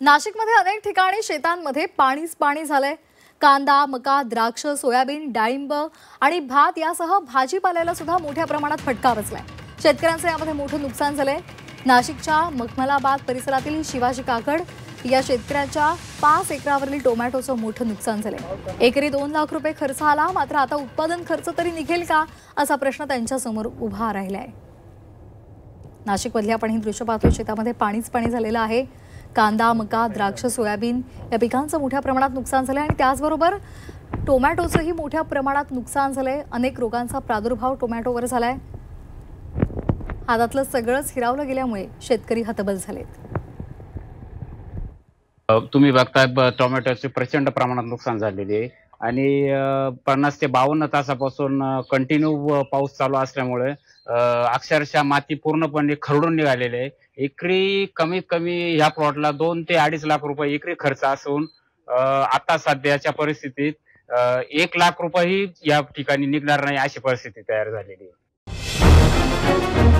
नाशिकमध्ये अनेक ठिकाणी शेतांमध्ये पाणीच पाणी झालंय। कांदा, मका, द्राक्ष, सोयाबीन, डाळिंब आणि भात यासह भाजीपाल्याला सुद्धा मोठ्या प्रमाणात फटका बसलाय। शेतकऱ्यांचे यामध्ये मोठे नुकसान झाले। नाशिकच्या मखमलाबाद परिसरातील शिवाजी काकड या शेतकऱ्याच्या 5 एकरावरील टोमॅटोचं मोठं नुकसान झाले। एकरी 2 लाख रुपये खर्च आला, मात्र आता उत्पादन खर्च तरी निघेल का असा प्रश्न त्यांच्या समोर उभा राहिलाय। नाशिकमधली आपण ही दृश्य पाहतोय, शेतामध्ये पाणीच पाणी झालेलं आहे। कांदा, मका, द्राक्ष, सोयाबीन या पिकांचं मोठ्या प्रमाणात नुकसान झालं आणि त्याचबरोबर टोमॅटोचंही मोठ्या प्रमाणात नुकसान झालंय। अनेक रोगांचा प्रादुर्भाव टोमॅटोवर झालाय। हातातलं सगळंच हिरावलं गेल्यामुळे शेतकरी हतबल झालेत। तुम्ही बघताय टोमॅटोचे प्रचंड प्रमाणात नुकसान झालेले आहे आणि 50 ते 52 तासापासून कंटिन्यू पाऊस चालू असल्यामुळे अक्षरशः माती पूर्णपणे खरडून निघालेली आहे। एकरी कमीत कमी ह्या प्लॉटला 2 ते 2.5 लाख रुपये एकरी खर्च असून आता सध्याच्या परिस्थितीत 1 लाख रुपयेही या ठिकाणी निघणार नाही अशी परिस्थिती तयार झालेली आहे।